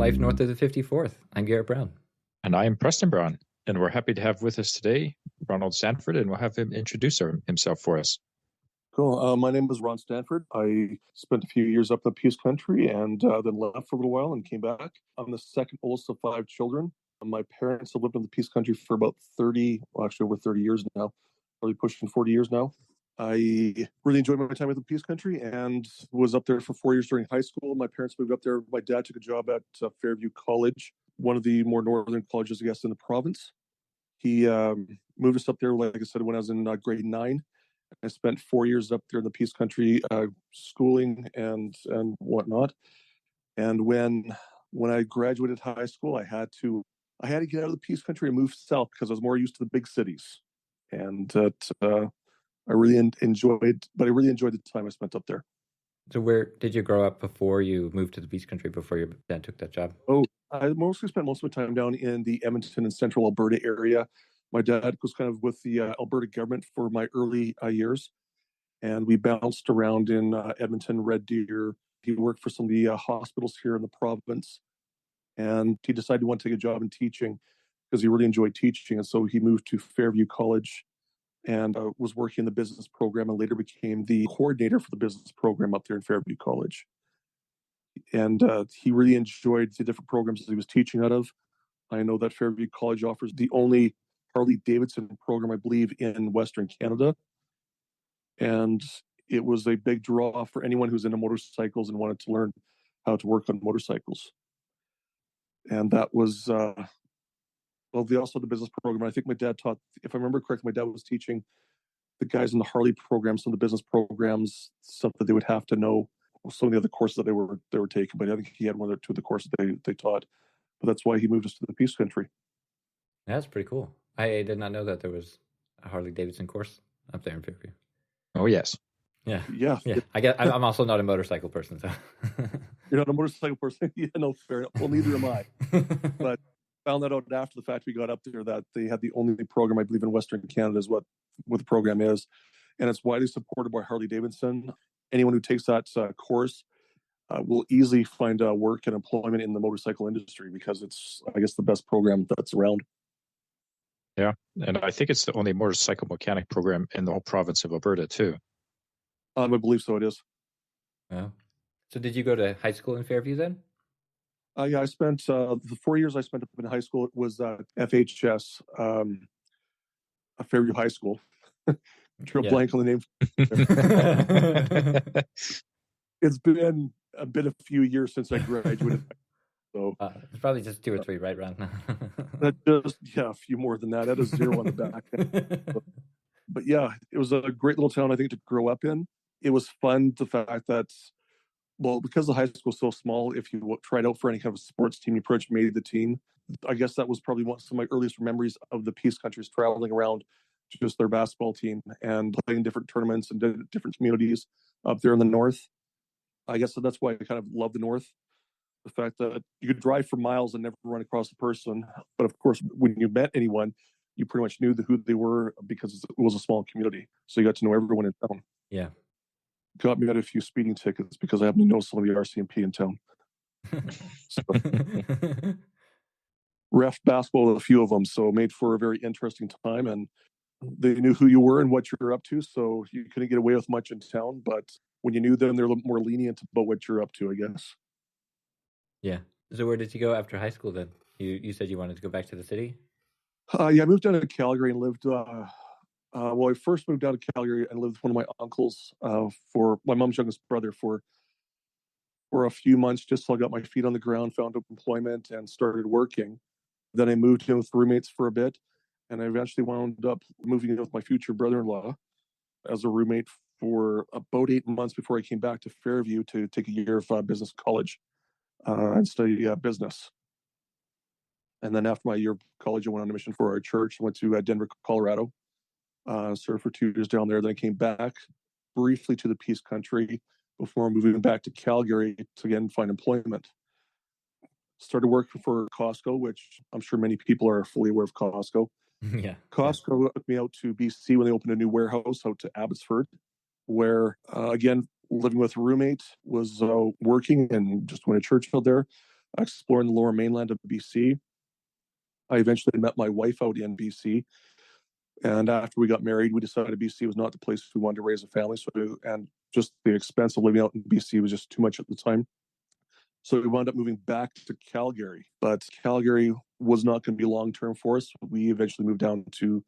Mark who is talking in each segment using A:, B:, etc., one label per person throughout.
A: life north of the 54th. I'm Garrett Brown.
B: And I am Preston Brown. And we're happy to have with us today Ron Stanford, and we'll have him introduce himself for us.
C: Cool. My name is Ron Stanford. I spent a few years up in the Peace Country and then left for a little while and came back. I'm the second oldest of 5 children. My parents have lived in the Peace Country for about over 30 years now, probably pushing 40 years now. I really enjoyed my time at the Peace Country and was up there for 4 years during high school. My parents moved up there. My dad took a job at Fairview College, one of the more northern colleges, I guess, in the province. He moved us up there, like I said, when I was in grade 9. I spent 4 years up there in the Peace Country, schooling and whatnot. And when I graduated high school, I had to get out of the Peace Country and move south because I was more used to the big cities. And I really enjoyed the time I spent up there.
A: So where did you grow up before you moved to the Peace Country, before your dad took that job?
C: Oh, I mostly spent most of my time down in the Edmonton and central Alberta area. My dad was kind of with the Alberta government for my early years, and we bounced around in Edmonton, Red Deer. He worked for some of the hospitals here in the province, and he decided he wanted to take a job in teaching because he really enjoyed teaching, and so he moved to Fairview College and was working in the business program and later became the coordinator for the business program up there in Fairview College. And he really enjoyed the different programs that he was teaching out of. I know that Fairview College offers the only Harley-Davidson program, I believe, in Western Canada. And it was a big draw for anyone who's into motorcycles and wanted to learn how to work on motorcycles. And that was, they also had the business program. I think my dad taught, if I remember correctly, my dad was teaching the guys in the Harley program, some of the business programs, stuff that they would have to know, some of the other courses that they were taking. But I think he had one or two of the courses they taught. But that's why he moved us to the Peace Country.
A: That's pretty cool. I did not know that there was a Harley-Davidson course up there in Fairview.
B: Oh, yes.
A: Yeah.
C: Yeah.
A: I'm also not a motorcycle person, so.
C: You're not a motorcycle person? Yeah, no, fair enough. Well, neither am I. But found that out after the fact we got up there that they had the only program, I believe, in Western Canada is what the program is. And it's widely supported by Harley-Davidson. Anyone who takes that course will easily find work and employment in the motorcycle industry because it's, I guess, the best program that's around.
B: Yeah, and I think it's the only motorcycle mechanic program in the whole province of Alberta, too.
C: I believe so, it is.
A: Yeah. So did you go to high school in Fairview then?
C: Yeah, I spent the 4 years I spent up in high school. It was FHS, Fairview High School. Drew a blank on the name. It's been a few years since I graduated. So
A: it's probably just 2 or 3, right, Ron?
C: A few more than that. That is 0 on the back. But yeah, it was a great little town, I think, to grow up in. It was fun, the fact that, well, because the high school is so small, if you tried out for any kind of sports team, you pretty much made the team. I guess that was probably some of my earliest memories of the Peace Countries, traveling around to just their basketball team and playing different tournaments and different communities up there in the north. I guess that's why I kind of love the north. The fact that you could drive for miles and never run across a person. But of course, when you met anyone, you pretty much knew who they were because it was a small community. So you got to know everyone in town.
A: Yeah.
C: Got me out a few speeding tickets because I happen to know some of the RCMP in town. Ref basketball, a few of them, so made for a very interesting time. And they knew who you were and what you were up to, so you couldn't get away with much in town. But when you knew them, they're a little more lenient about what you're up to, I guess.
A: Yeah. So where did you go after high school then? You said you wanted to go back to the city?
C: I moved down to Calgary and lived. I first moved down to Calgary and lived with one of my uncles for my mom's youngest brother for a few months, just till I got my feet on the ground, found employment, and started working. Then I moved in with roommates for a bit, and I eventually wound up moving in with my future brother-in-law as a roommate for about 8 months before I came back to Fairview to take a year of business college and study business. And then after my year of college, I went on a mission for our church. I went to Denver, Colorado, served for 2 years down there. Then I came back briefly to the Peace Country before moving back to Calgary to again find employment. Started working for Costco, which I'm sure many people are fully aware of Costco.
A: Yeah.
C: Costco took me out to BC when they opened a new warehouse out to Abbotsford, where, again, living with a roommate, was working and just went to church out there. exploring the lower mainland of BC. I eventually met my wife out in BC. And after we got married, we decided BC was not the place we wanted to raise a family. And just the expense of living out in BC was just too much at the time. So we wound up moving back to Calgary. But Calgary was not going to be long-term for us. We eventually moved down to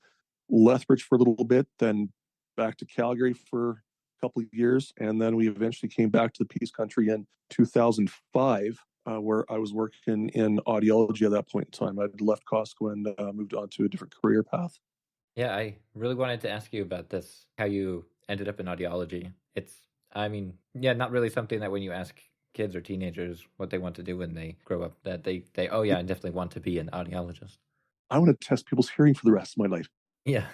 C: Lethbridge for a little bit, then back to Calgary for a couple of years. And then we eventually came back to the Peace Country in 2005, where I was working in audiology at that point in time. I'd left Costco and moved on to a different career path.
A: Yeah, I really wanted to ask you about this, how you ended up in audiology. Not really something that when you ask kids or teenagers what they want to do when they grow up, that they oh yeah, I definitely want to be an audiologist.
C: I want to test people's hearing for the rest of my life.
A: Yeah.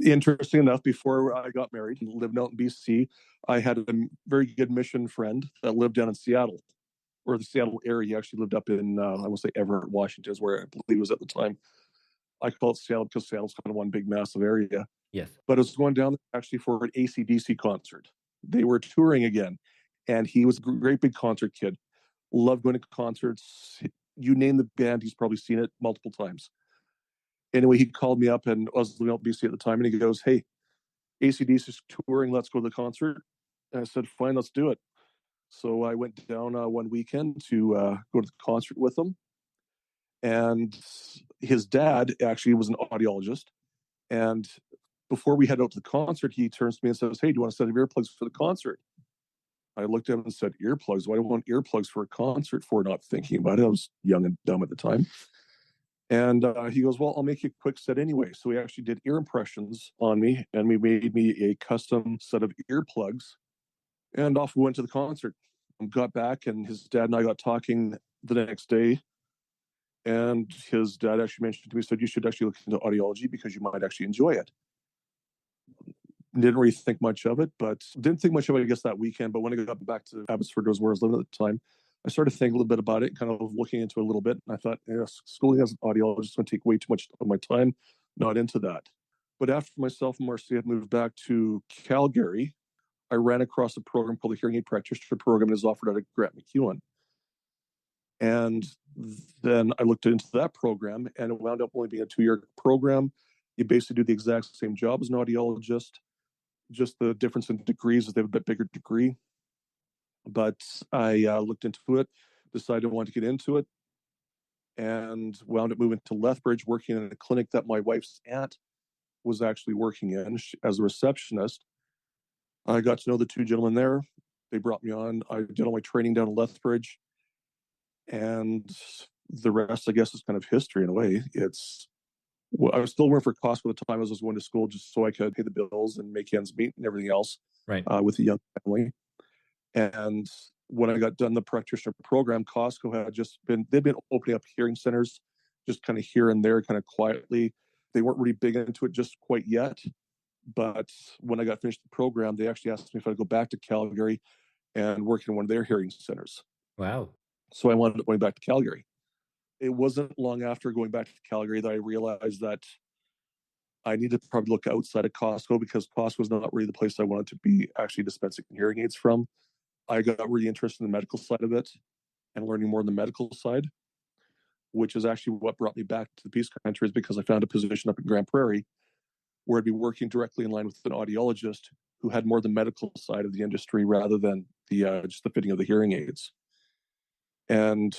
C: Interesting enough, before I got married and lived out in BC, I had a very good mission friend that lived down in Seattle, or the Seattle area. He actually lived up in, I want to say Everett, Washington, is where I believe it was at the time. I call it Seattle because Seattle's kind of one big, massive area.
A: Yes.
C: But I was going down actually for an AC/DC concert. They were touring again, and he was a great big concert kid. Loved going to concerts. You name the band, he's probably seen it multiple times. Anyway, he called me up, and I was living out in BC at the time, and he goes, "Hey, AC/DC is touring. Let's go to the concert." And I said, "Fine, let's do it." So I went down one weekend to go to the concert with him. And his dad actually was an audiologist. And before we head out to the concert, he turns to me and says, "Hey, do you want a set of earplugs for the concert?" I looked at him and said, "Earplugs? Why do I want earplugs for a concert for?" Not thinking about it. I was young and dumb at the time. And he goes, "Well, I'll make you a quick set anyway." So he actually did ear impressions on me, and we made me a custom set of earplugs. And off we went to the concert. Got back, and his dad and I got talking the next day. And his dad actually mentioned to me, said, "You should actually look into audiology because you might actually enjoy it." Didn't really think much of it, I guess, that weekend. But when I got back to Abbotsford, was where I was living at the time, I started thinking a little bit about it, kind of looking into it a little bit. And I thought, schooling as an audiologist is going to take way too much of my time, not into that. But after myself and Marcia had moved back to Calgary, I ran across a program called the Hearing Aid Practitioner Program. It is offered at a Grant MacEwan. And then I looked into that program, and it wound up only being a 2-year program. You basically do the exact same job as an audiologist. Just the difference in degrees is they have a bit bigger degree. But I looked into it, decided I wanted to get into it, and wound up moving to Lethbridge, working in a clinic that my wife's aunt was actually working in as a receptionist. I got to know the two gentlemen there. They brought me on. I did all my training down in Lethbridge. And the rest, I guess, is kind of history in a way. I was still working for Costco at the time as I was going to school, just so I could pay the bills and make ends meet and everything else,
A: right,
C: with a young family. And when I got done the practitioner program, Costco they'd been opening up hearing centers just kind of here and there, kind of quietly. They weren't really big into it just quite yet. But when I got finished the program, they actually asked me if I'd go back to Calgary and work in one of their hearing centers.
A: Wow.
C: So I wound up going back to Calgary. It wasn't long after going back to Calgary that I realized that I needed to probably look outside of Costco, because Costco was not really the place I wanted to be actually dispensing hearing aids from. I got really interested in the medical side of it and learning more on the medical side, which is actually what brought me back to the Peace Country, is because I found a position up in Grand Prairie where I'd be working directly in line with an audiologist who had more the medical side of the industry rather than just the fitting of the hearing aids. And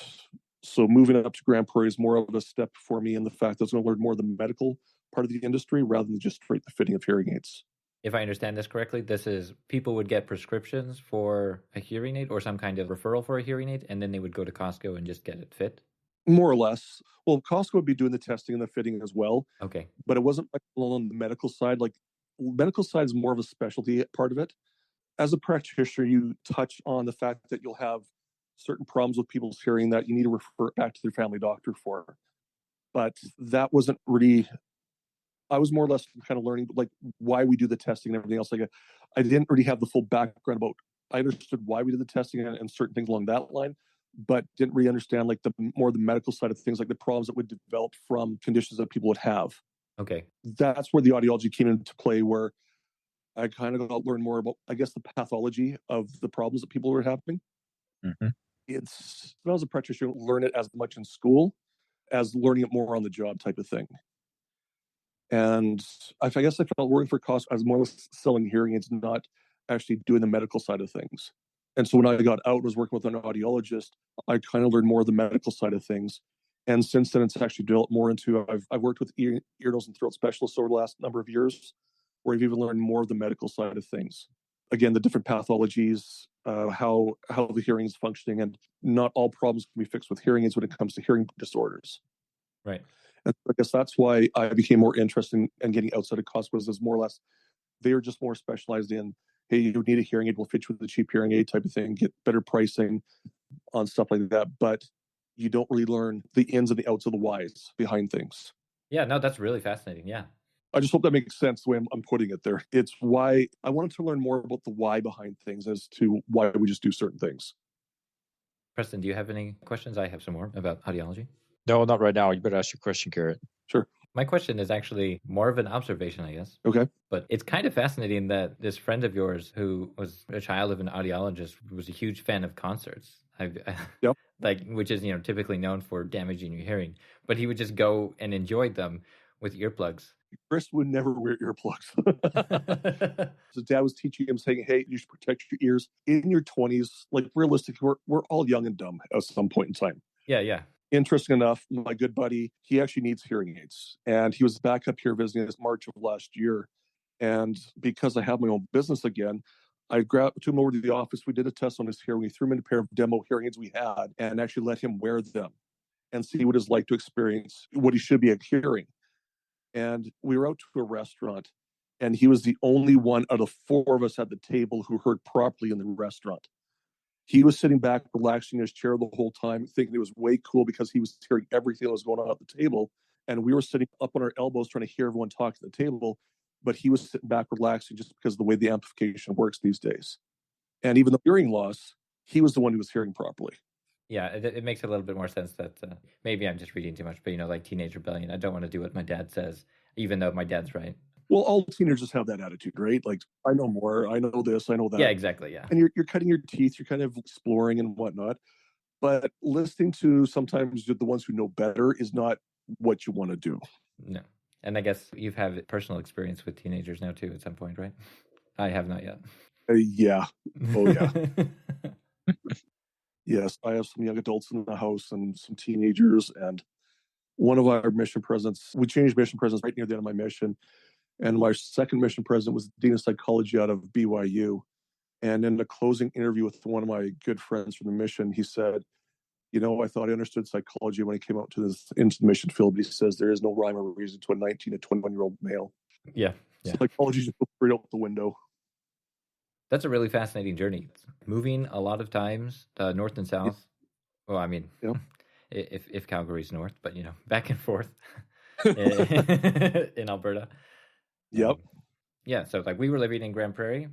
C: so moving up to Grand Prairie is more of a step for me in the fact that I was going to learn more of the medical part of the industry rather than just straight the fitting of hearing aids.
A: If I understand this correctly, this is people would get prescriptions for a hearing aid or some kind of referral for a hearing aid, and then they would go to Costco and just get it fit?
C: More or less. Well, Costco would be doing the testing and the fitting as well.
A: Okay.
C: But it wasn't like on the medical side. Like, medical side is more of a specialty part of it. As a practitioner, you touch on the fact that you'll have certain problems with people's hearing that you need to refer back to their family doctor for. But that wasn't really, I was more or less kind of learning like why we do the testing and everything else. Like, I didn't really have the full background about, I understood why we did the testing and certain things along that line, but didn't really understand like the medical side of things, like the problems that would develop from conditions that people would have.
A: Okay.
C: That's where the audiology came into play, where I kind of got to learn more about, I guess, the pathology of the problems that people were having.
B: Mm-hmm.
C: It's when I was a practitioner, you don't learn it as much in school as learning it more on the job type of thing. And I guess I felt working for cost, I was more or less selling hearing aids, not actually doing the medical side of things. And so when I got out and was working with an audiologist, I kind of learned more of the medical side of things. And since then, it's actually developed more into, I've worked with ear, nose, and throat specialists over the last number of years, where I've even learned more of the medical side of things. Again, the different pathologies, how the hearing is functioning, and not all problems can be fixed with hearing aids when it comes to hearing disorders.
A: Right.
C: And I guess that's why I became more interested in getting outside of cost, was more or less they are just more specialized in, hey, you need a hearing aid, we'll fit you with a cheap hearing aid type of thing, get better pricing on stuff like that. But you don't really learn the ins and the outs of the whys behind things.
A: Yeah, no, that's really fascinating. Yeah.
C: I just hope that makes sense the way I'm putting it there. It's why I wanted to learn more about the why behind things as to why we just do certain things.
A: Preston, do you have any questions? I have some more about audiology.
B: No, not right now. You better ask your question, Garrett.
C: Sure.
A: My question is actually more of an observation, I guess.
C: Okay.
A: But it's kind of fascinating that this friend of yours, who was a child of an audiologist, was a huge fan of concerts.
C: Yep.
A: Like, which is, typically known for damaging your hearing. But he would just go and enjoy them with earplugs.
C: Chris would never wear earplugs. His dad was teaching him, saying, hey, you should protect your ears in your 20s. Like, realistically, we're all young and dumb at some point in time.
A: Yeah.
C: Interesting enough, my good buddy, he actually needs hearing aids. And he was back up here visiting us March of last year. And because I have my own business again, I took him over to the office. We did a test on his hearing. We threw him in a pair of demo hearing aids we had and actually let him wear them and see what it's like to experience what he should be hearing. And we were out to a restaurant, and he was the only one out of 4 of us at the table who heard properly in the restaurant. He was sitting back, relaxing in his chair the whole time, thinking it was way cool because he was hearing everything that was going on at the table. And we were sitting up on our elbows trying to hear everyone talk at the table, but he was sitting back, relaxing just because of the way the amplification works these days. And even the hearing loss, he was the one who was hearing properly.
A: Yeah, it makes a little bit more sense that maybe I'm just reading too much, but like Teenage Rebellion, I don't want to do what my dad says, even though my dad's right.
C: Well, all teenagers have that attitude, right? Like, I know more, I know this, I know that.
A: Yeah, exactly, yeah.
C: And you're cutting your teeth, you're kind of exploring and whatnot. But listening to sometimes the ones who know better is not what you want to do.
A: No. And I guess you've had personal experience with teenagers now too at some point, right? I have not yet.
C: Yeah. Oh, yeah. Yes, I have some young adults in the house and some teenagers. And one of our mission presidents, we changed mission presidents right near the end of my mission. And my second mission president was Dean of Psychology out of BYU. And in the closing interview with one of my good friends from the mission, he said, I thought I understood psychology when I came out into the mission field. But he says there is no rhyme or reason to a 19 to 21-year-old male.
A: Yeah.
C: Psychology just goes straight out the window.
A: That's a really fascinating journey. Moving a lot of times north and south. Well, I mean, if Calgary's north, but back and forth in Alberta.
C: Yep.
A: Yeah, so like we were living in Grand Prairie,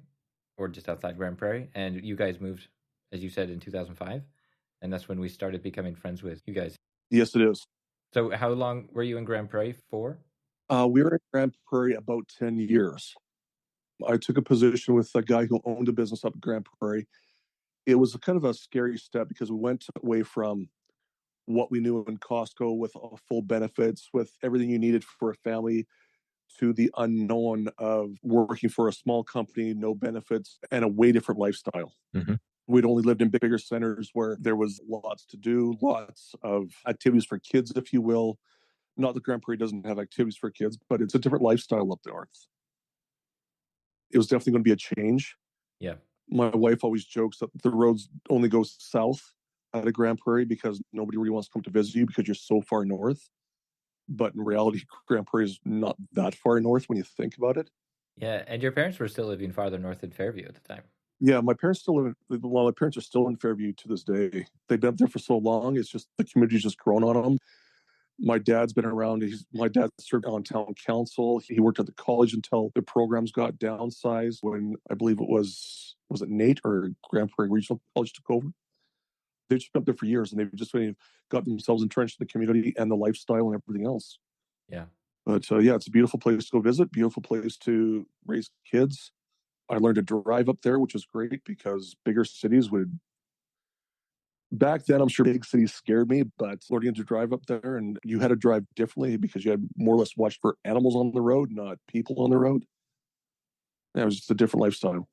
A: or just outside Grand Prairie, and you guys moved, as you said, in 2005, and that's when we started becoming friends with you guys.
C: Yes, it is.
A: So how long were you in Grand Prairie for?
C: We were in Grand Prairie about 10 years. I took a position with a guy who owned a business up in Grand Prairie. It was kind of a scary step because we went away from what we knew in Costco with full benefits, with everything you needed for a family, to the unknown of working for a small company, no benefits, and a way different lifestyle.
B: Mm-hmm.
C: We'd only lived in bigger centers where there was lots to do, lots of activities for kids, if you will. Not that Grand Prairie doesn't have activities for kids, but it's a different lifestyle up north. It was definitely going to be a change.
A: Yeah.
C: My wife always jokes that the roads only go south out of Grand Prairie because nobody really wants to come to visit you because you're so far north. But in reality, Grand Prairie is not that far north when you think about it.
A: Yeah, and your parents were still living farther north in Fairview at the time.
C: Yeah, my parents still live. Well, my parents are still in Fairview to this day. They've been up there for so long. It's just the community's just grown on them. My dad's been around. My dad served on town council. He worked at the college until the programs got downsized when I believe it was it Nate or Grand Prairie Regional College took over. They've just been up there for years, and they've just really got themselves entrenched in the community and the lifestyle and everything else.
A: Yeah.
C: But it's a beautiful place to go visit, beautiful place to raise kids. I learned to drive up there, which was great because bigger cities would Back then, I'm sure big cities scared me, but learning to drive up there, and you had to drive differently because you had more or less watched for animals on the road, not people on the road. Yeah, it was just a different lifestyle.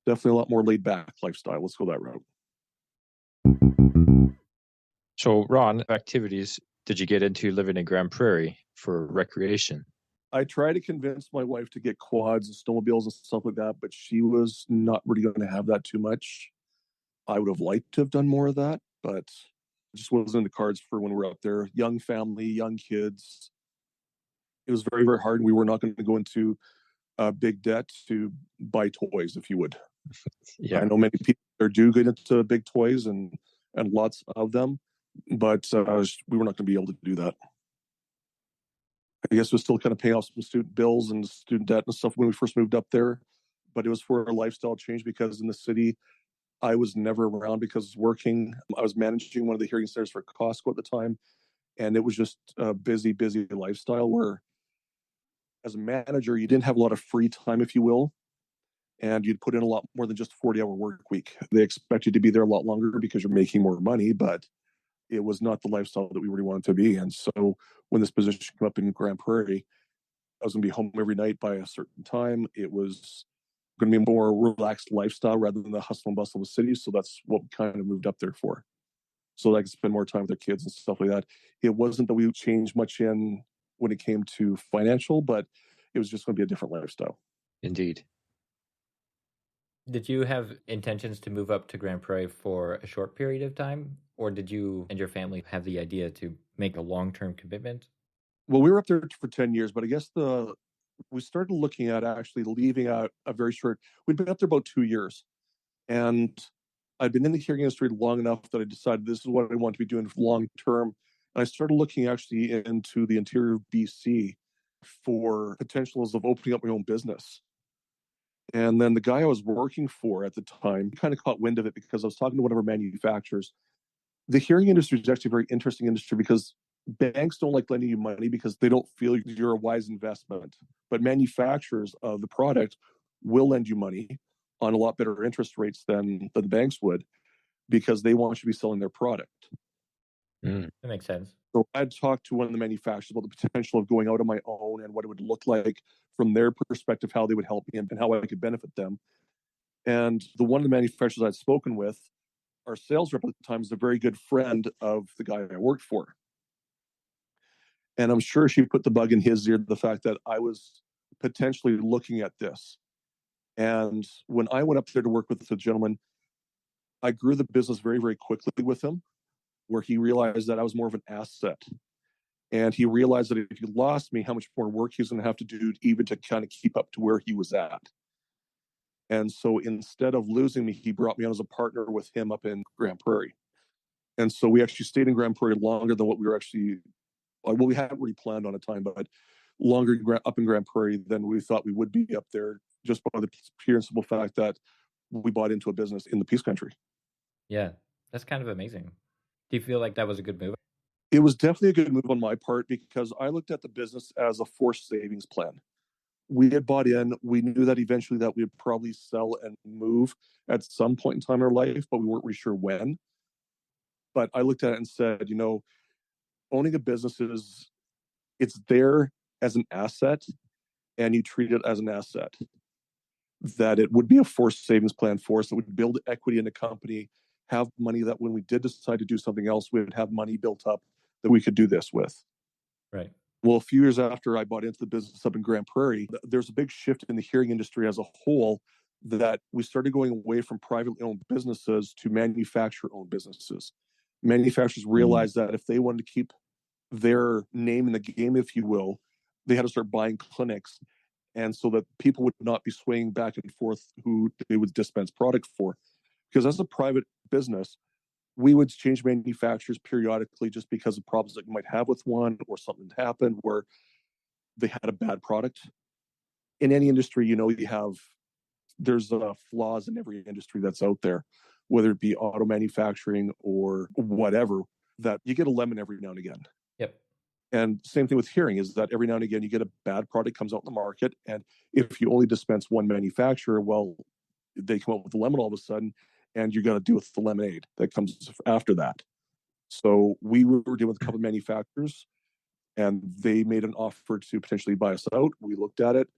C: Definitely a lot more laid back lifestyle. Let's go that route.
B: So, Ron, what activities did you get into living in Grand Prairie for recreation?
C: I tried to convince my wife to get quads and snowmobiles and stuff like that, but she was not really going to have that too much. I would have liked to have done more of that, but it just wasn't in the cards for when we were up there. Young family, young kids. It was very, very hard. And we were not going to go into big debt to buy toys, if you would.
B: Yeah.
C: I know many people there do get into big toys and lots of them, but we were not going to be able to do that. I guess we're still kind of paying off some student bills and student debt and stuff when we first moved up there, but it was for a lifestyle change because in the city, I was never around because I was working. I was managing one of the hearing centers for Costco at the time, and it was just a busy, busy lifestyle where as a manager, you didn't have a lot of free time, if you will, and you'd put in a lot more than just a 40-hour work week. They expect you to be there a lot longer because you're making more money, but it was not the lifestyle that we really wanted to be. And so when this position came up in Grand Prairie, I was going to be home every night by a certain time. It was going to be a more relaxed lifestyle rather than the hustle and bustle of the city. So that's what we kind of moved up there for. So that I could spend more time with their kids and stuff like that. It wasn't that we changed much in when it came to financial, but it was just going to be a different lifestyle.
B: Indeed.
A: Did you have intentions to move up to Grand Prairie for a short period of time? Or did you and your family have the idea to make a long-term commitment?
C: Well, we were up there for 10 years, but I guess we started looking at actually leaving out a very short, we'd been up there about 2 years. And I'd been in the hearing industry long enough that I decided this is what I want to be doing long term. And I started looking actually into the interior of BC for potentials of opening up my own business. And then the guy I was working for at the time kind of caught wind of it because I was talking to one of our manufacturers. The hearing industry is actually a very interesting industry because banks don't like lending you money because they don't feel you're a wise investment. But manufacturers of the product will lend you money on a lot better interest rates than the banks would because they want you to be selling their product.
A: That makes sense.
C: So I'd talked to one of the manufacturers about the potential of going out on my own and what it would look like from their perspective, how they would help me and how I could benefit them. And the one of the manufacturers I'd spoken with, our sales rep at the time, is a very good friend of the guy I worked for. And I'm sure she put the bug in his ear, the fact that I was potentially looking at this. And when I went up there to work with the gentleman, I grew the business very, very quickly with him, where he realized that I was more of an asset. And he realized that if he lost me, how much more work he was going to have to do even to kind of keep up to where he was at. And so instead of losing me, he brought me on as a partner with him up in Grand Prairie. And so we actually stayed in Grand Prairie longer than what we were actually, well, we hadn't really planned on a time, but longer up in Grand Prairie than we thought we would be up there, just by the pure and simple fact that we bought into a business in the Peace Country.
A: Yeah, that's kind of amazing. Do you feel like that was a good move?
C: It was definitely a good move on my part because I looked at the business as a forced savings plan. We had bought in. We knew that eventually that we'd probably sell and move at some point in time in our life, but we weren't really sure when. But I looked at it and said, owning a business it's there as an asset and you treat it as an asset. That it would be a forced savings plan for us that would build equity in the company, have money that when we did decide to do something else, we would have money built up that we could do this with.
A: Right.
C: Well, a few years after I bought into the business up in Grand Prairie, there's a big shift in the hearing industry as a whole that we started going away from privately owned businesses to manufacturer-owned businesses. Manufacturers realized that if they wanted to keep their name in the game, if you will, they had to start buying clinics. And so that people would not be swaying back and forth who they would dispense product for. Because as a private business, we would change manufacturers periodically just because of problems that you might have with one or something happened where they had a bad product. In any industry, there's flaws in every industry that's out there, whether it be auto manufacturing or whatever, that you get a lemon every now and again.
A: Yep.
C: And same thing with hearing is that every now and again you get a bad product comes out in the market. And if you only dispense one manufacturer, well, they come out with a lemon all of a sudden and you got to deal with the lemonade that comes after that. So we were dealing with a couple of manufacturers, and they made an offer to potentially buy us out. We looked at it.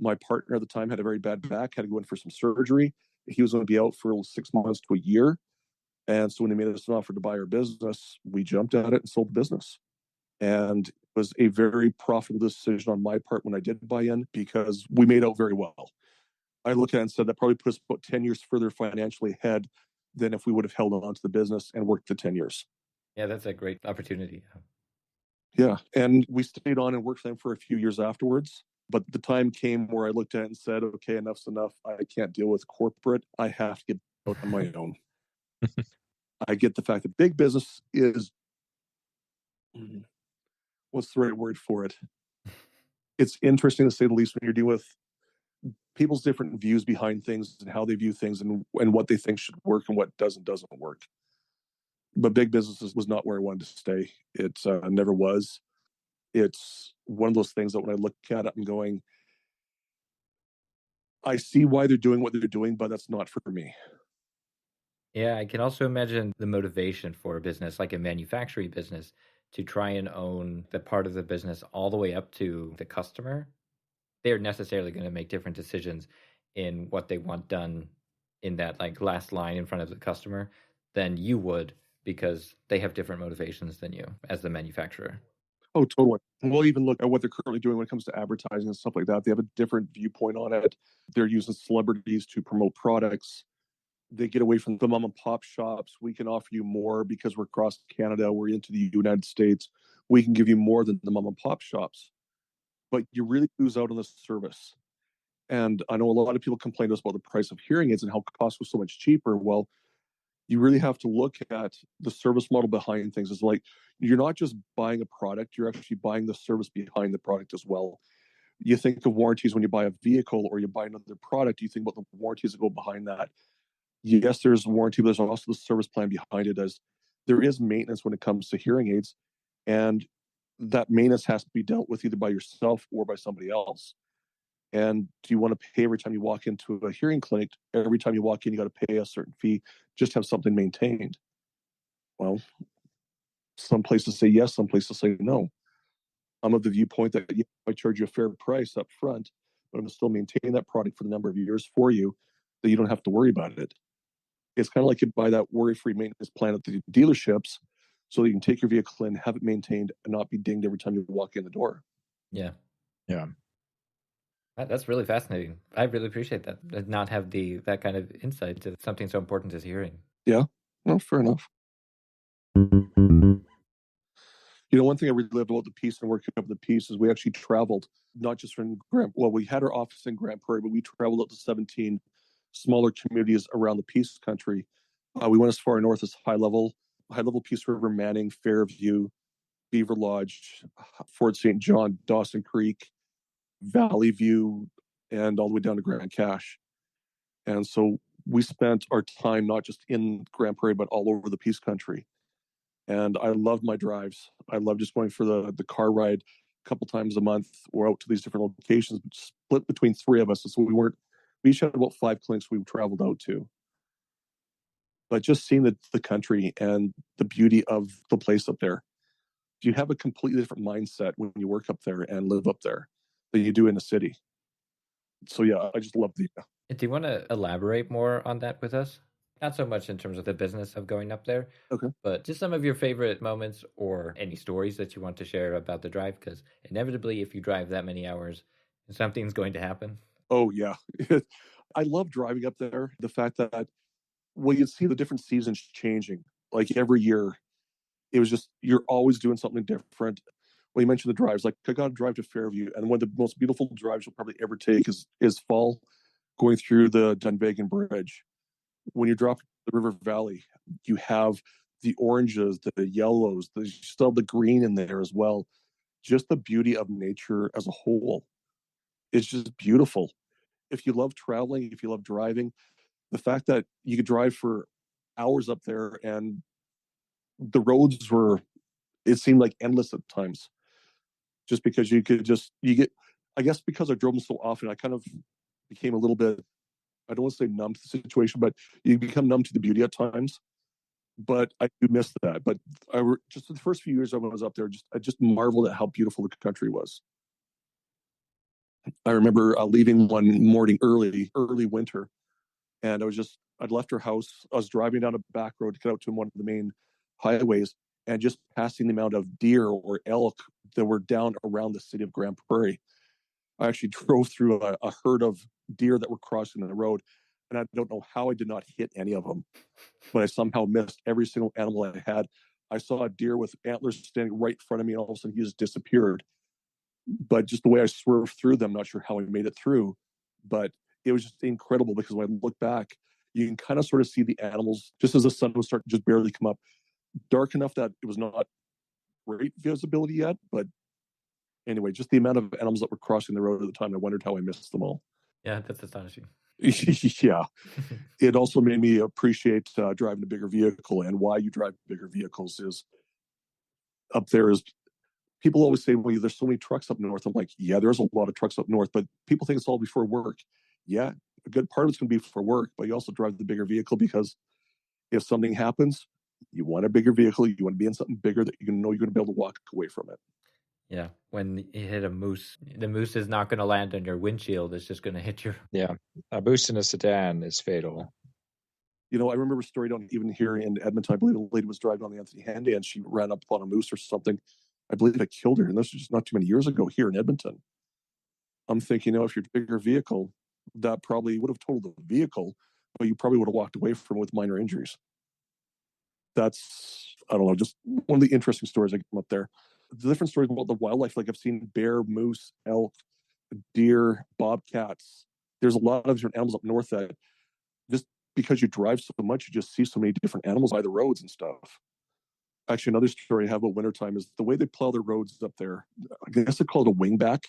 C: My partner at the time had a very bad back, had to go in for some surgery. He was going to be out for 6 months to a year. And so when they made us an offer to buy our business, we jumped at it and sold the business. And it was a very profitable decision on my part when I did buy in, because we made out very well. I look at it and said that probably put us about 10 years further financially ahead than if we would have held on to the business and worked the 10 years.
A: Yeah, that's a great opportunity.
C: Yeah. And we stayed on and worked for them for a few years afterwards. But the time came where I looked at it and said, okay, enough's enough. I can't deal with corporate. I have to get out on my own. I get the fact that big business is, what's the right word for it? It's interesting to say the least when you're dealing with people's different views behind things and how they view things and what they think should work and what doesn't work. But big businesses was not where I wanted to stay. It never was. It's one of those things that when I look at it, I'm going, I see why they're doing what they're doing, but that's not for me.
A: Yeah, I can also imagine the motivation for a business like a manufacturing business to try and own the part of the business all the way up to the customer. They're necessarily going to make different decisions in what they want done in that like last line in front of the customer than you would, because they have different motivations than you as the manufacturer.
C: Oh, totally. We'll even look at what they're currently doing when it comes to advertising and stuff like that. They have a different viewpoint on it. They're using celebrities to promote products. They get away from the mom and pop shops. We can offer you more because we're across Canada. We're into the United States. We can give you more than the mom and pop shops. But you really lose out on the service. And I know a lot of people complain to us about the price of hearing aids and how cost was so much cheaper. Well, you really have to look at the service model behind things. It's like you're not just buying a product, you're actually buying the service behind the product as well. You think of warranties when you buy a vehicle or you buy another product, you think about the warranties that go behind that. Yes, there's warranty, but there's also the service plan behind it, as there is maintenance when it comes to hearing aids. And that maintenance has to be dealt with either by yourself or by somebody else. And do you want to pay every time you walk into a hearing clinic? Every time you walk in, you got to pay a certain fee, just have something maintained. Well, some places say yes, some places say no. I'm of the viewpoint that I charge you a fair price up front, but I'm going to still maintain that product for the number of years for you, that you don't have to worry about it. It's kind of like you buy that worry-free maintenance plan at the dealerships so that you can take your vehicle in, have it maintained, and not be dinged every time you walk in the door.
A: Yeah.
B: Yeah.
A: That's really fascinating. I really appreciate that. Not have that kind of insight to something so important as hearing.
C: Yeah, well, fair enough. One thing I really loved about the piece and working up the piece is we actually traveled, not just from we had our office in Grand Prairie, but we traveled up to 17 smaller communities around the Peace Country. We went as far north as High Level Peace River, Manning, Fairview, Beaver Lodge, Fort St. John, Dawson Creek, Valley View, and all the way down to Grand Cache. And so we spent our time not just in Grand Prairie, but all over the Peace Country. And I loved my drives. I loved just going for the car ride a couple times a month or out to these different locations, split between three of us. So we each had about 5 clinics we traveled out to. But just seeing the country and the beauty of the place up there, you have a completely different mindset when you work up there and live up there than you do in the city. So yeah, I just love the.
A: Do you want to elaborate more on that with us? Not so much in terms of the business of going up there,
C: Okay,
A: but just some of your favorite moments or any stories that you want to share about the drive, because inevitably, if you drive that many hours, something's going to happen.
C: Oh yeah, I love driving up there. The fact that you see the different seasons changing, like every year, it was just you're always doing something different. Well, you mentioned the drives. Like I got to drive to Fairview, and one of the most beautiful drives you'll probably ever take is fall, going through the Dunvegan Bridge. When you drop the River Valley, you have the oranges, the yellows, you still have the green in there as well. Just the beauty of nature as a whole. It's just beautiful. If you love traveling, if you love driving, the fact that you could drive for hours up there and the roads it seemed like endless at times. Just because I guess because I drove them so often, I kind of became a little bit I don't want to say numb to the situation, but you become numb to the beauty at times. But I do miss that. But just the first few years I was up there, I just marveled at how beautiful the country was. I remember leaving one morning early winter, and I'd left her house. I was driving down a back road to get out to one of the main highways, and just passing the amount of deer or elk that were down around the city of Grand Prairie. I actually drove through a herd of deer that were crossing the road, and I don't know how I did not hit any of them, but I somehow missed every single animal I had. I saw a deer with antlers standing right in front of me, and all of a sudden he just disappeared. But just the way I swerved through them, not sure how I made it through, but it was just incredible because when I look back, you can kind of sort of see the animals just as the sun was starting to just barely come up, dark enough that it was not great visibility yet. But anyway, just the amount of animals that were crossing the road at the time, I wondered how I missed them all.
A: Yeah, that's astonishing.
C: Yeah. It also made me appreciate driving a bigger vehicle, and why you drive bigger vehicles is up there is people always say, well, there's so many trucks up north. I'm like, yeah, there's a lot of trucks up north, but people think it's all before work. Yeah, a good part of it's going to be for work, but you also drive the bigger vehicle because if something happens, you want a bigger vehicle. You want to be in something bigger that you know you're going to be able to walk away from it.
A: Yeah, when you hit a moose, the moose is not going to land on your windshield. It's just going to hit your...
B: Yeah, a moose in a sedan is fatal.
C: You know, I remember a story down even here in Edmonton. I believe a lady was driving on the Anthony Henday and she ran up on a moose or something. I believe it killed her. And this was just not too many years ago here in Edmonton. I'm thinking, if you're a bigger vehicle, that probably would have totaled the vehicle, but you probably would have walked away from it with minor injuries. That's, I don't know, just one of the interesting stories I get up there. The different stories about the wildlife, like I've seen bear, moose, elk, deer, bobcats. There's a lot of different animals up north that just because you drive so much, you just see so many different animals by the roads and stuff. Actually, another story I have about wintertime is the way they plow their roads up there. I guess they call it a wingback,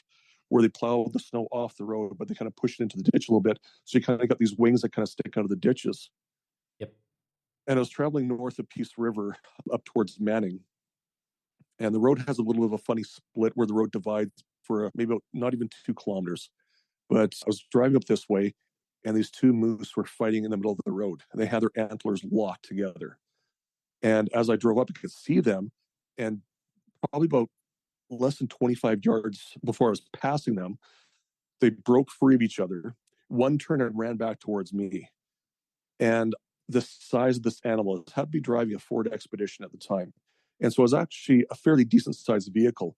C: where they plow the snow off the road, but they kind of push it into the ditch a little bit. So you kind of got these wings that kind of stick out of the ditches.
A: Yep.
C: And I was traveling north of Peace River up towards Manning. And the road has a little bit of a funny split where the road divides for maybe not even 2 kilometers. But I was driving up this way, and these 2 moose were fighting in the middle of the road. And they had their antlers locked together. And as I drove up, I could see them. And probably about less than 25 yards before I was passing them, they broke free of each other. One turned and ran back towards me. And the size of this animal, had to be driving a Ford Expedition at the time. And so it was actually a fairly decent sized vehicle.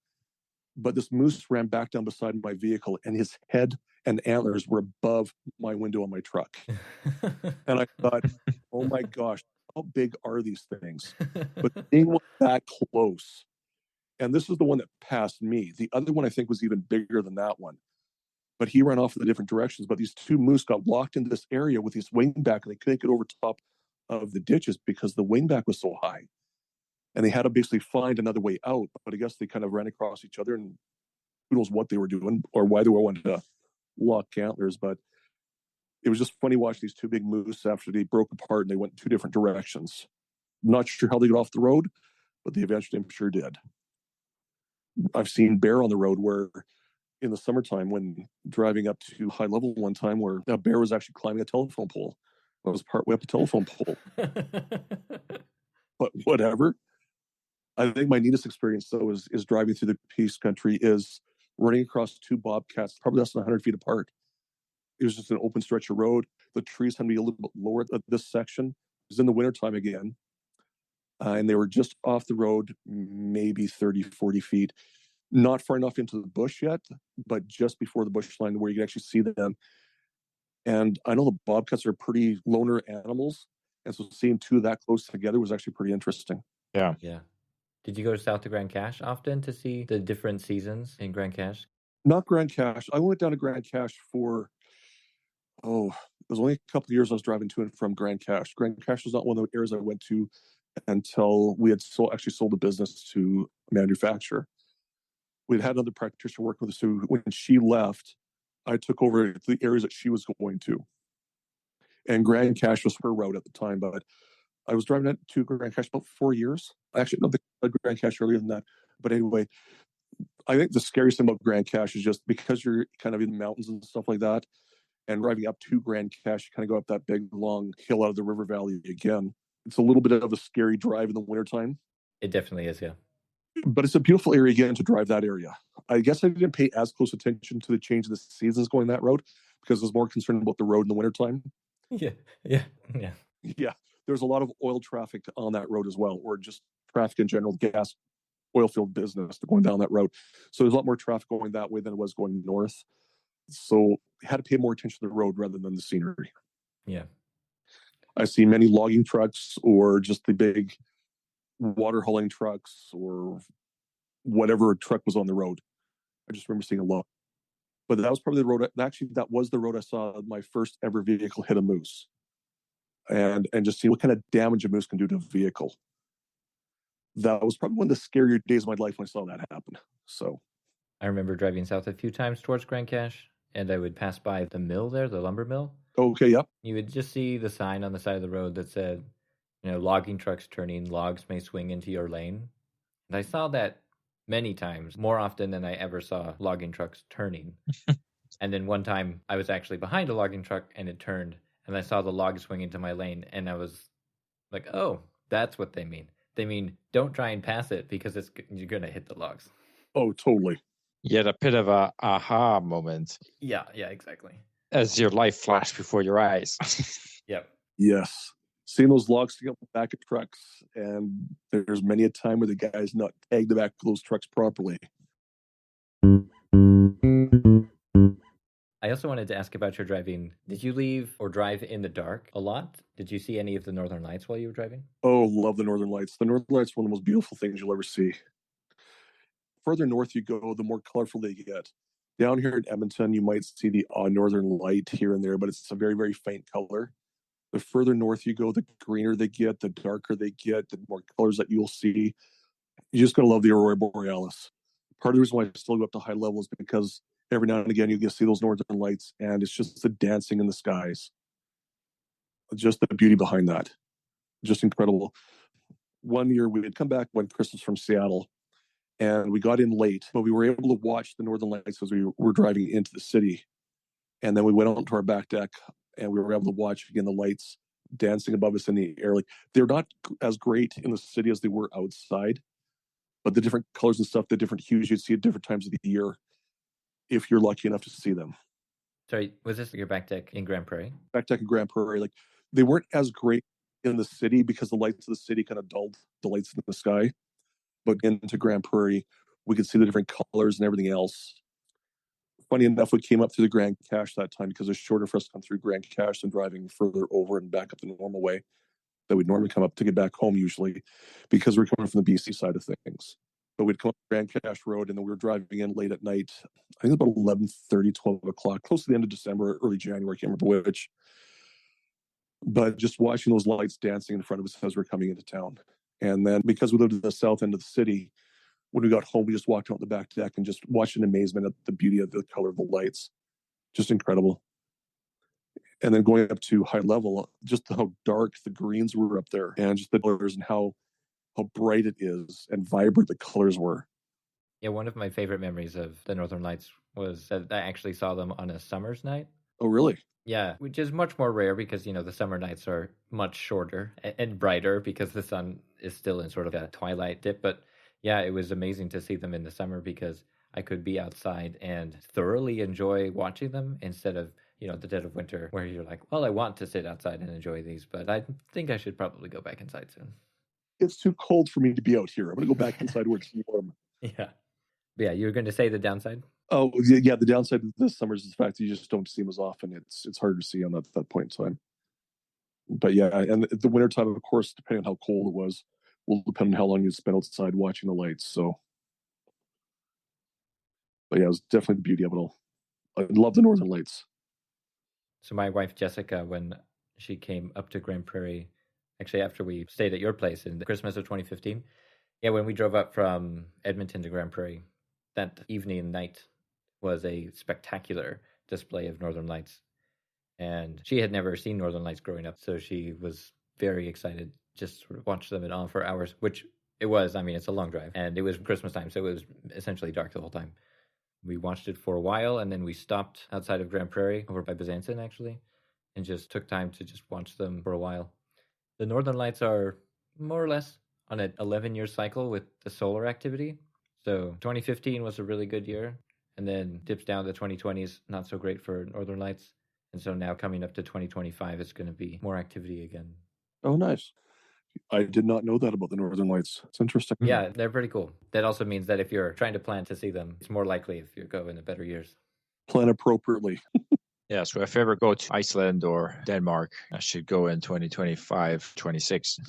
C: But this moose ran back down beside my vehicle, and his head and antlers were above my window on my truck. And I thought, oh my gosh, how big are these things? But seeing one that close, and this is the one that passed me. The other one I think was even bigger than that one. But he ran off in the different directions. But these 2 moose got locked into this area with this wingback, and they couldn't get over top of the ditches because the wingback was so high. And they had to basically find another way out. But I guess they kind of ran across each other, and who knows what they were doing or why they were wanting to lock antlers. But it was just funny watching these 2 big moose after they broke apart and they went in 2 different directions. Not sure how they got off the road, but they eventually, I'm sure, did. I've seen bear on the road where in the summertime when driving up to high level one time where a bear was actually climbing a telephone pole. I was partway up a telephone pole. But whatever. I think my neatest experience, though, is driving through the Peace Country, is running across 2 bobcats, probably less than 100 feet apart. It was just an open stretch of road. The trees had to be a little bit lower at this section. It was in the wintertime again. And they were just off the road, maybe 30, 40 feet. Not far enough into the bush yet, but just before the bush line where you can actually see them. And I know the bobcats are pretty loner animals. And so seeing 2 that close together was actually pretty interesting.
B: Yeah.
A: Yeah. Did you go south to Grand Cache often to see the different seasons in Grand Cache?
C: Not Grand Cache. I went down to Grand Cache for, it was only a couple of years I was driving to and from Grand Cache. Grand Cache was not one of the areas I went to until we had actually sold the business to a manufacturer. We'd had another practitioner working with us who, when she left, I took over the areas that she was going to. And Grand Cache was her route at the time, but I was driving to Grand Cache about 4 years. Actually, no, the Grand Cache earlier than that. But anyway, I think the scariest thing about Grand Cache is just because you're kind of in the mountains and stuff like that, And driving up to Grand Cache, you kind of go up that big, long hill out of the river valley again. It's a little bit of a scary drive in the wintertime.
A: It definitely is, yeah.
C: But it's a beautiful area again to drive that area. I guess I didn't pay as close attention to the change of the seasons going that road because I was more concerned about the road in the wintertime.
A: Yeah.
C: Yeah, there's a lot of oil traffic on that road as well, or just traffic in general, gas, oil field business going down that road. So there's a lot more traffic going that way than it was going north. So I had to pay more attention to the road rather than the scenery.
A: Yeah.
C: I see many logging trucks or just the big water hauling trucks or whatever truck was on the road. I just remember seeing a lot. But that was probably the road. Actually, that was the road I saw my first ever vehicle hit a moose, and just see what kind of damage a moose can do to a vehicle. That was probably one of the scarier days of my life when I saw that happen. So
A: I remember driving south a few times towards Grand Cache, and I would pass by the mill there, the lumber mill.
C: Okay, yep.
A: You would just see the sign on the side of the road that said, logging trucks turning, logs may swing into your lane. And I saw that many times, more often than I ever saw logging trucks turning. And then one time I was actually behind a logging truck and it turned and I saw the log swing into my lane and I was like, oh, that's what they mean. They mean don't try and pass it because you're going to hit the logs.
C: Oh, totally.
B: You had a bit of a aha moment.
A: Yeah, exactly.
B: As your life flashed before your eyes.
A: Yep.
C: Yes. Seeing those logs sticking up the back of trucks, and there's many a time where the guy's not tagged the back of those trucks properly.
A: I also wanted to ask about your driving. Did you leave or drive in the dark a lot? Did you see any of the Northern Lights while you were driving?
C: Oh, love the Northern Lights. The Northern Lights are one of the most beautiful things you'll ever see. Further north you go, the more colorful they get. Down here in Edmonton, you might see the odd Northern Light here and there, but it's a very, very faint color. The further north you go, the greener they get, the darker they get, the more colors that you'll see. You're just going to love the Aurora Borealis. Part of the reason why I still go up to high level is because every now and again you get to see those Northern Lights, and it's just the dancing in the skies. Just the beauty behind that. Just incredible. One year we had come back one Christmas from Seattle, and we got in late, but we were able to watch the Northern Lights as we were driving into the city. And then we went out to our back deck, and we were able to watch again the lights dancing above us in the air. Like, they're not as great in the city as they were outside, but the different colors and stuff, the different hues you'd see at different times of the year, if you're lucky enough to see them.
A: Sorry, was this your back deck in Grand Prairie?
C: Back deck in Grand Prairie, like, they weren't as great in the city because the lights of the city kind of dulled the lights in the sky. But into Grand Prairie, we could see the different colors and everything else. Funny enough, we came up through the Grand Cache that time because it's shorter for us to come through Grand Cache than driving further over and back up the normal way that we'd normally come up to get back home usually, because we're coming from the BC side of things. But we'd come up Grand Cache Road, and then we were driving in late at night. I think about 11:30, 12 o'clock, close to the end of December, early January, I can't remember which. But just watching those lights dancing in front of us as we're coming into town. And then because we lived at the south end of the city, when we got home, we just walked out the back deck and just watched in amazement at the beauty of the color of the lights. Just incredible. And then going up to high level, just how dark the greens were up there, and just the colors and how bright it is and vibrant the colors were.
A: Yeah, one of my favorite memories of the Northern Lights was that I actually saw them on a summer's night.
C: Oh, really?
A: Yeah, which is much more rare because, the summer nights are much shorter and brighter because the sun is still in sort of a twilight dip. But yeah, it was amazing to see them in the summer because I could be outside and thoroughly enjoy watching them instead of, the dead of winter where you're like, well, I want to sit outside and enjoy these, but I think I should probably go back inside soon.
C: It's too cold for me to be out here. I'm going to go back inside where it's warm.
A: Yeah. Yeah, you were going to say the downside?
C: Oh, yeah. The downside of this summer is the fact that you just don't see them as often. It's harder to see on that point in time. But yeah, and the wintertime, of course, depending on how cold it was, will depend on how long you spend outside watching the lights. So, but yeah, it was definitely the beauty of it all. I love the Northern Lights.
A: So my wife, Jessica, when she came up to Grand Prairie, actually after we stayed at your place in Christmas of 2015, yeah, when we drove up from Edmonton to Grand Prairie, that evening and night was a spectacular display of Northern Lights. And she had never seen Northern Lights growing up, so she was very excited, just sort of watch them in awe for hours, which it was. I mean, it's a long drive, and it was Christmas time, so it was essentially dark the whole time. We watched it for a while, and then we stopped outside of Grand Prairie, over by Byzantin, actually, and just took time to just watch them for a while. The Northern Lights are more or less on an 11-year cycle with the solar activity. So 2015 was a really good year, and then dips down to 2020s, not so great for Northern Lights. And so now coming up to 2025, it's going to be more activity again.
C: Oh, nice. I did not know that about the Northern Lights. It's interesting.
A: Yeah, they're pretty cool. That also means that if you're trying to plan to see them, it's more likely if you go in the better years.
C: Plan appropriately.
B: Yeah, so if I ever go to Iceland or Denmark, I should go in 2025, 26.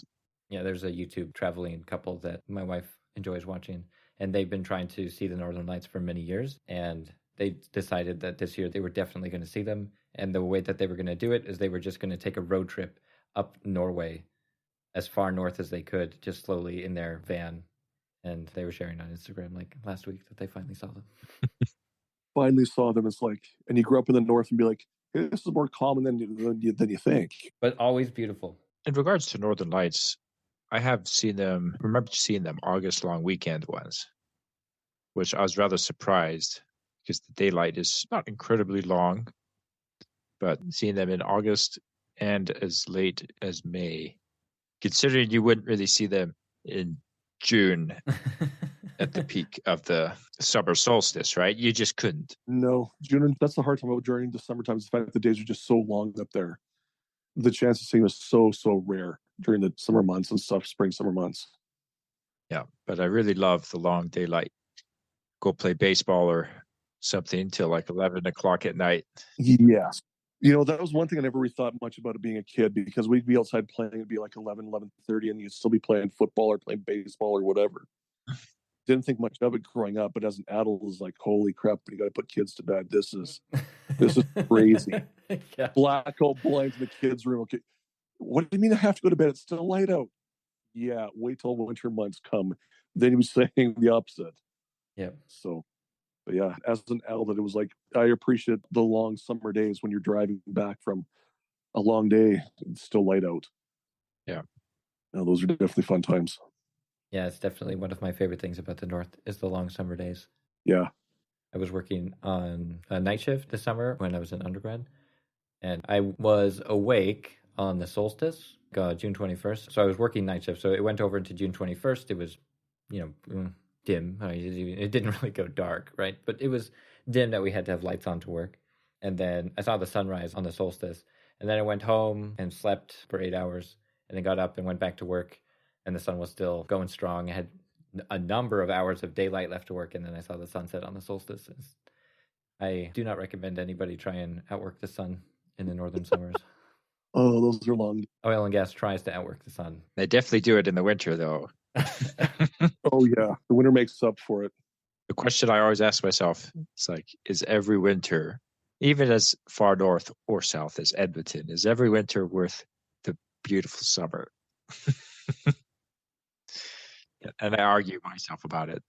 A: Yeah, there's a YouTube traveling couple that my wife enjoys watching, and they've been trying to see the Northern Lights for many years, and they decided that this year they were definitely going to see them. And the way that they were going to do it is they were just going to take a road trip up Norway as far north as they could, just slowly in their van. And they were sharing on Instagram like last week that they finally saw them.
C: Finally saw them. It's like, and you grew up in the north and be like, hey, this is more common than you think.
A: But always beautiful.
B: In regards to Northern Lights, I have seen them, remember seeing them August long weekend ones, which I was rather surprised because the daylight is not incredibly long, but seeing them in August and as late as May, considering you wouldn't really see them in June at the peak of the summer solstice, right? You just couldn't.
C: No, June, that's the hard time about during the summertime, is the fact that the days are just so long up there. The chance of seeing is so rare during the summer months and stuff, spring, summer months.
B: Yeah, but I really love the long daylight. Go play baseball or something till like 11 o'clock at night.
C: Yes. You know, that was one thing I never really thought much about it being a kid, because we'd be outside playing, it'd be like 11:30, and you'd still be playing football or playing baseball or whatever. Didn't think much of it growing up, but as an adult, it was like, holy crap, you got to put kids to bed. This is crazy.
A: Yeah.
C: Blackout blinds in the kids' room. Okay, what do you mean I have to go to bed? It's still light out. Yeah, wait till winter months come. Then he was saying the opposite.
A: Yeah.
C: So, but yeah, as an adult, it was like, I appreciate the long summer days when you're driving back from a long day. It's still light out.
B: Yeah.
C: No, those are definitely fun times.
A: Yeah, it's definitely one of my favorite things about the North is the long summer days.
C: Yeah.
A: I was working on a night shift this summer when I was in undergrad, and I was awake on the solstice, June 21st. So I was working night shift. So it went over into June 21st. It was, dim. It didn't really go dark, right? But it was dim that we had to have lights on to work. And then I saw the sunrise on the solstice. And then I went home and slept for 8 hours, and then got up and went back to work. And the sun was still going strong. I had a number of hours of daylight left to work, and then I saw the sunset on the solstice. I do not recommend anybody try and outwork the sun in the northern summers.
C: Oh, those are long.
A: Oil and gas tries to outwork the sun.
B: They definitely do it in the winter, though.
C: Oh, yeah. The winter makes up for it.
B: The question I always ask myself is like, is every winter, even as far north or south as Edmonton, is every winter worth the beautiful summer? And I argue myself about it.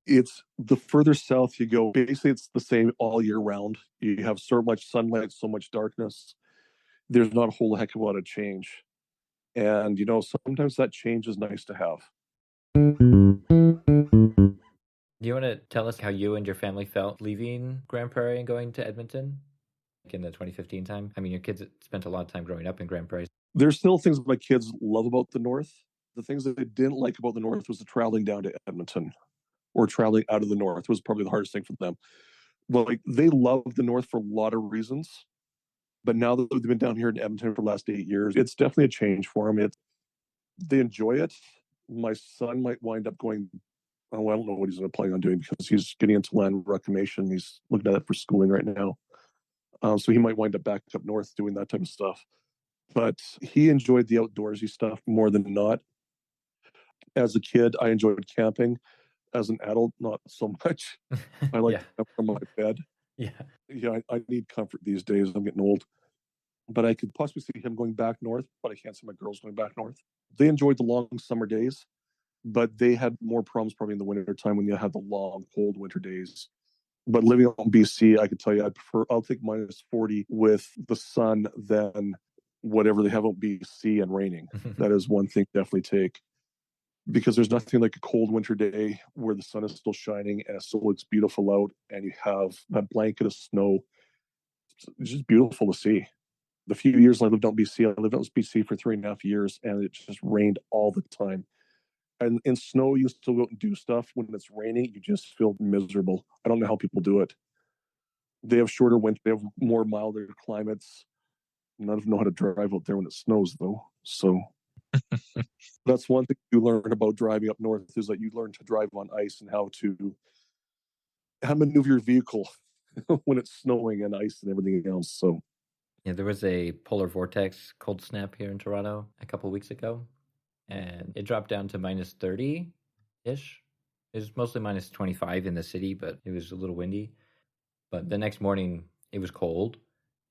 C: It's the further south you go, basically it's the same all year round. You have so much sunlight, so much darkness. There's not a whole heck of a lot of change. And, sometimes that change is nice to have.
A: Do you want to tell us how you and your family felt leaving Grand Prairie and going to Edmonton in the 2015 time? I mean, your kids spent a lot of time growing up in Grand Prairie.
C: There's still things my kids love about the North. The things that they didn't like about the North was the traveling down to Edmonton, or traveling out of the North was probably the hardest thing for them. Well, like, they love the North for a lot of reasons. But now that they've been down here in Edmonton for the last 8 years, it's definitely a change for them. They enjoy it. My son might wind up going, I don't know what he's planning on doing, because he's getting into land reclamation. He's looking at it for schooling right now. So he might wind up back up north doing that type of stuff. But he enjoyed the outdoorsy stuff more than not. As a kid, I enjoyed camping. As an adult, not so much. I like to camp from my bed. Yeah, I need comfort these days. I'm getting old. But I could possibly see him going back north, but I can't see my girls going back north. They enjoyed the long summer days, but they had more problems probably in the winter time when you had the long, cold winter days. But living on BC, I could tell you, I'll take -40 with the sun than whatever they have on BC and raining. That is one thing to definitely take. because there's nothing like a cold winter day where the sun is still shining and it still looks beautiful out, and you have that blanket of snow. It's just beautiful to see. The few years I lived out in BC, I lived out in BC for 3.5 years, and it just rained all the time. And in snow, you still go out and do stuff. When it's raining, you just feel miserable. I don't know how people do it. They have shorter winter, they have more milder climates. None of them know how to drive out there when it snows, though. So that's one thing you learn about driving up north, is that you learn to drive on ice and how to maneuver your vehicle when it's snowing and ice and everything else. So
A: Yeah, there was a polar vortex cold snap here in Toronto a couple of weeks ago, and it dropped down to minus 30-ish. It was mostly minus 25 in the city, but it was a little windy. But the next morning, it was cold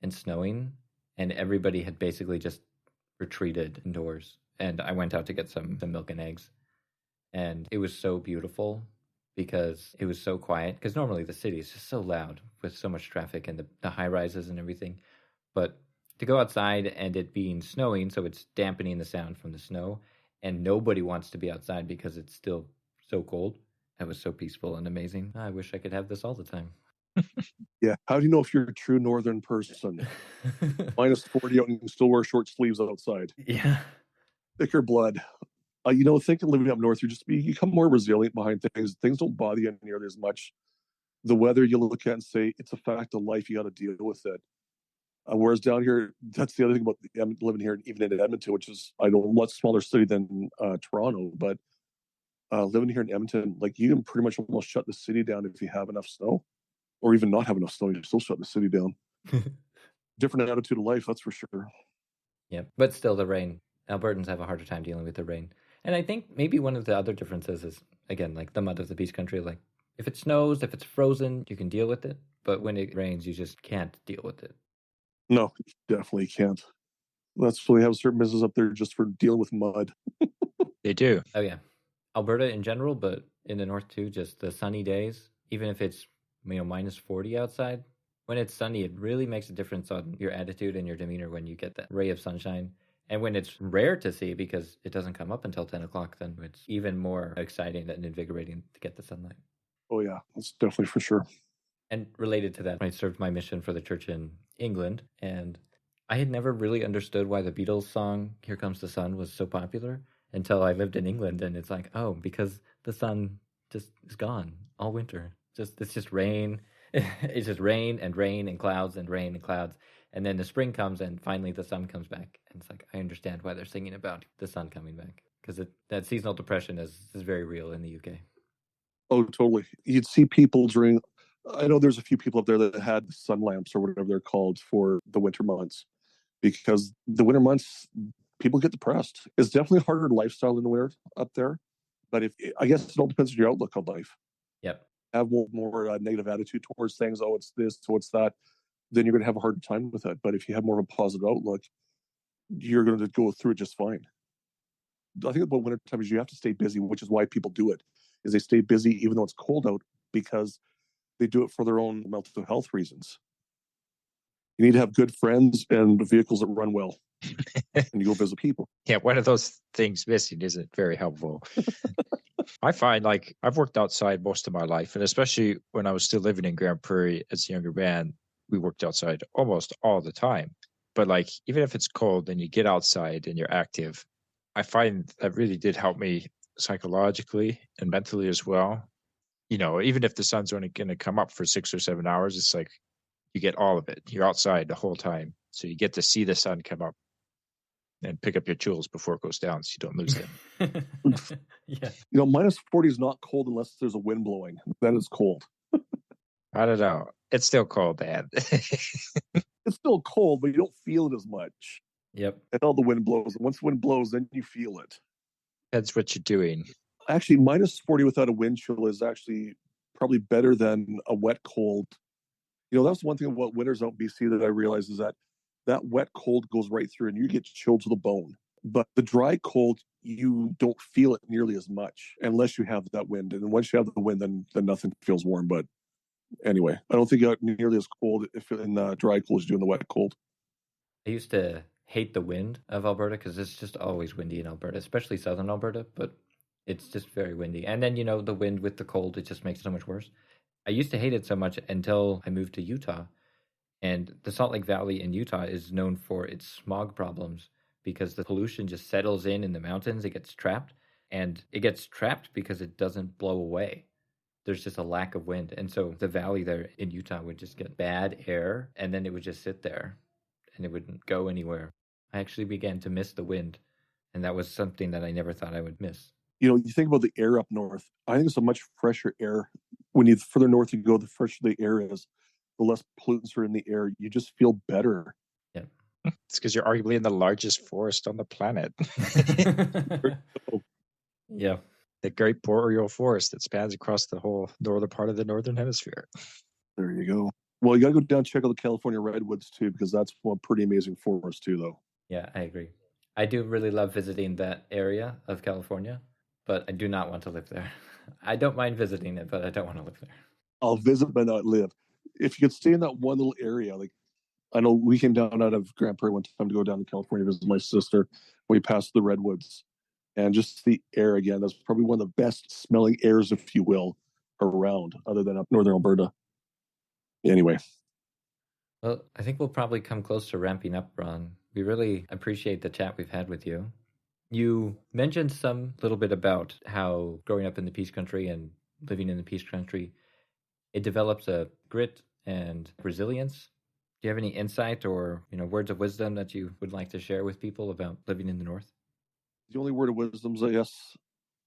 A: and snowing, and everybody had basically just retreated indoors. And I went out to get some milk and eggs. And it was so beautiful because it was so quiet. Because normally the city is just so loud with so much traffic and the high rises and everything. But to go outside and it being snowing, so it's dampening the sound from the snow, and nobody wants to be outside because it's still so cold. That was so peaceful and amazing. I wish I could have this all the time.
C: yeah, how do you know if you're a true northern person? Minus 40 out and you can still wear short sleeves outside.
A: Yeah.
C: Thicker blood. Thinking living up north, you become more resilient behind things. Things don't bother you nearly as much. The weather you look at and say, it's a fact of life. You got to deal with it. Whereas down here, that's the other thing about living here, even in Edmonton, which is, I know, a much smaller city than Toronto, but living here in Edmonton, like, you can pretty much almost shut the city down if you have enough snow, or even not have enough snow. You still shut the city down. Different attitude of life, that's for sure.
A: Yeah, but still the rain. Albertans have a harder time dealing with the rain. And I think maybe one of the other differences is, again, like the mud of the Peace Country. Like, if it snows, if it's frozen, you can deal with it. But when it rains, you just can't deal with it.
C: No, you definitely can't. That's why they have certain businesses up there just for dealing with mud.
B: They do.
A: Oh, yeah. Alberta in general, but in the north too, just the sunny days, even if it's, minus 40 outside, when it's sunny, it really makes a difference on your attitude and your demeanor when you get that ray of sunshine. And when it's rare to see because it doesn't come up until 10 o'clock, then it's even more exciting and invigorating to get the sunlight.
C: Oh, yeah, that's definitely for sure.
A: And related to that, I served my mission for the church in England, and I had never really understood why the Beatles song Here Comes the Sun was so popular until I lived in England, and it's like, oh, because the sun just is gone all winter. It's just rain. It's just rain and clouds and rain and clouds. And then the spring comes and finally the sun comes back. And it's like, I understand why they're singing about the sun coming back. Because that seasonal depression is very real in the UK.
C: Oh, totally. You'd see people I know there's a few people up there that had sun lamps or whatever they're called for the winter months, because the winter months, people get depressed. It's definitely a harder lifestyle in the winter up there. But I guess it all depends on your outlook on life.
A: Yep.
C: Have more negative attitude towards things. Oh, it's this, so it's that. Then you're going to have a harder time with it. But if you have more of a positive outlook, you're going to go through it just fine. I think about winter time is you have to stay busy, which is why people do it. Is they stay busy even though it's cold out, because they do it for their own mental health reasons. You need to have good friends and vehicles that run well, and you go visit people.
B: Yeah, one of those things missing isn't very helpful. I find, like, I've worked outside most of my life, and especially when I was still living in Grand Prairie as a younger man, we worked outside almost all the time. But, like, even if it's cold and you get outside and you're active, I find that really did help me psychologically and mentally as well. Even if the sun's only going to come up for 6 or 7 hours, it's like you get all of it. You're outside the whole time. So you get to see the sun come up and pick up your tools before it goes down so you don't lose them.
A: Yeah.
C: Minus 40 is not cold unless there's a wind blowing. Then it's cold.
B: I don't know. It's still cold, man.
C: It's still cold, but you don't feel it as much.
A: Yep.
C: And all the wind blows. And once the wind blows, then you feel it.
B: That's what you're doing.
C: Actually, minus 40 without a wind chill is actually probably better than a wet cold. That's one thing about winters out in BC that I realize is that wet cold goes right through and you get chilled to the bone. But the dry cold, you don't feel it nearly as much unless you have that wind. And once you have the wind, then nothing feels warm. But anyway, I don't think you got nearly as cold if in dry cold as you do in the wet cold.
A: I used to hate the wind of Alberta because it's just always windy in Alberta, especially southern Alberta. But It's just very windy. And then, the wind with the cold, it just makes it so much worse. I used to hate it so much until I moved to Utah. And the Salt Lake Valley in Utah is known for its smog problems because the pollution just settles in the mountains. It gets trapped. And it gets trapped because it doesn't blow away. There's just a lack of wind. And so the valley there in Utah would just get bad air, and then it would just sit there and it wouldn't go anywhere. I actually began to miss the wind, and that was something that I never thought I would miss.
C: You think about the air up north. I think it's a much fresher air. When you further north you go, the fresher the air is, the less pollutants are in the air. You just feel better.
A: Yeah.
B: It's because you're arguably in the largest forest on the planet.
A: Yeah.
B: The Great Boreal Forest that spans across the whole northern part of the Northern Hemisphere.
C: There you go. Well, you got to go down and check out the California redwoods too, because that's one pretty amazing forest too, though.
A: Yeah, I agree. I do really love visiting that area of California, but I do not want to live there. I don't mind visiting it, but I don't want to live there.
C: I'll visit but not live. If you could stay in that one little area, like I know we came down out of Grand Prairie one time to go down to California to visit my sister. We passed the redwoods, and just the air again. That's probably one of the best smelling airs, if you will, around, other than up northern Alberta. Anyway.
A: Well, I think we'll probably come close to ramping up, Ron. We really appreciate the chat we've had with you. You mentioned some little bit about how growing up in the Peace Country and living in the Peace Country, it develops a grit and resilience. Do you have any insight or words of wisdom that you would like to share with people about living in the North?
C: The only word of wisdom is, I guess,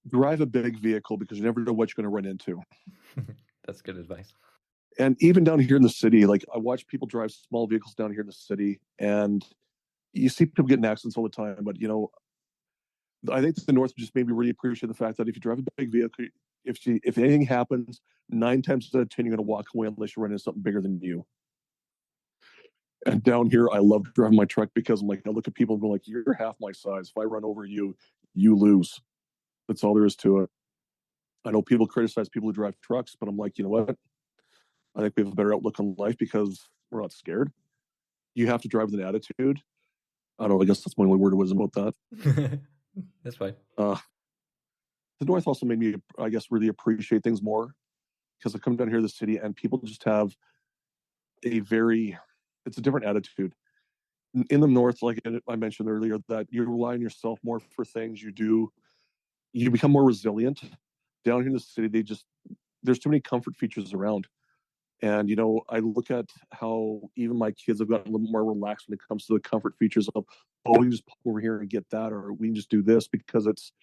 C: drive a big vehicle because you never know what you're going to run into.
A: That's good advice.
C: And even down here in the city, like I watch people drive small vehicles down here in the city, and you see people getting accidents all the time. But I think the North just made me really appreciate the fact that if you drive a big vehicle, if anything happens, 9 times out of 10 you're going to walk away unless you run into something bigger than you. And down here, I love driving my truck because I'm like, I look at people and go like, you're half my size. If I run over you, you lose. That's all there is to it. I know people criticize people who drive trucks, but I'm like, you know what? I think we have a better outlook on life because we're not scared. You have to drive with an attitude. I don't know. I guess that's my only word of wisdom about
A: that. That's fine.
C: The North also made me, I guess, really appreciate things more because I come down here to the city and people just have it's a different attitude. In the North, like I mentioned earlier, that you rely on yourself more for things. You become more resilient. Down here in the city, there's too many comfort features around. And, I look at how even my kids have gotten a little more relaxed when it comes to the comfort features of, we can just pop over here and get that, or we can just do this because it's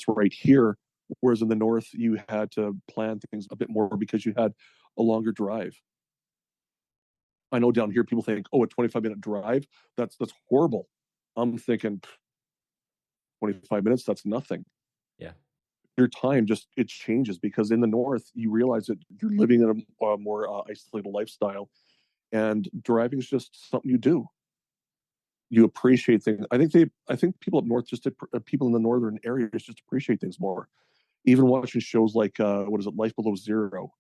C: right here. Whereas in the North, you had to plan things a bit more because you had a longer drive. I know down here people think, a 25-minute drive, that's horrible. I'm thinking 25 minutes, that's nothing.
A: Yeah.
C: Your time it changes because in the North you realize that you're living in a more isolated lifestyle, and driving is just something you do. You appreciate things. I think people up north, people in the northern areas, just appreciate things more. Even watching shows like Life Below Zero,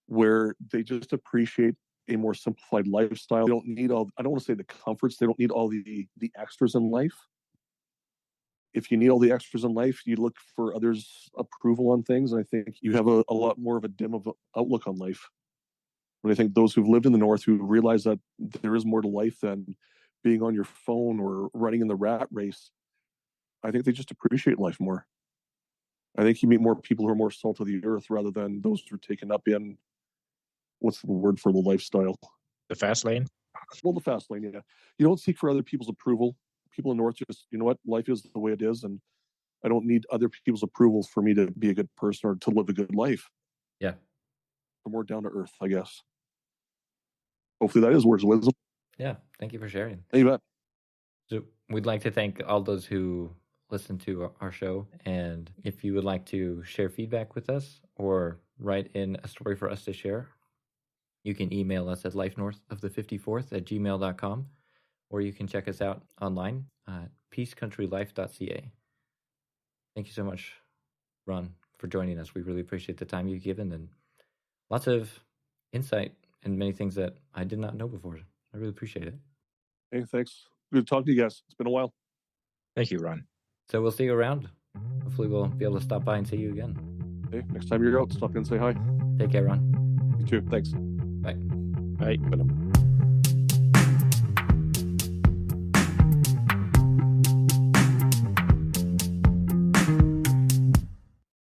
C: where they just appreciate a more simplified lifestyle. They don't need I don't want to say the comforts. They don't need all the extras in life. If you need all the extras in life, you look for others' approval on things. And I think you have a lot more of a dim of outlook on life. But I think those who've lived in the North, who realize that there is more to life than being on your phone or running in the rat race, I think they just appreciate life more. I think you meet more people who are more salt of the earth rather than those who are taken up in, what's the word for the lifestyle?
B: The fast lane?
C: Well, the fast lane, yeah. You don't seek for other people's approval. People in the North just, you know what, life is the way it is, and I don't need other people's approval for me to be a good person or to live a good life.
A: Yeah.
C: I'm more down to earth, I guess. Hopefully that is words of wisdom.
A: Yeah. Thank you for sharing.
C: You bet.
A: So we'd like to thank all those who listen to our show. And if you would like to share feedback with us or write in a story for us to share, you can email us at lifenorthofthe54th@gmail.com, or you can check us out online at peacecountrylife.ca. Thank you so much, Ron, for joining us. We really appreciate the time you've given and lots of insight and many things that I did not know before. I really appreciate it.
C: Hey, thanks. Good to talk to you guys. It's been a while.
B: Thank you, Ron.
A: So we'll see you around. hopefully we'll be able to stop by and see you again.
C: Okay, next time you're out, stop in and say hi.
A: Take care, Ron.
C: You too. Thanks.
A: Bye.
B: Bye.
C: Bye now.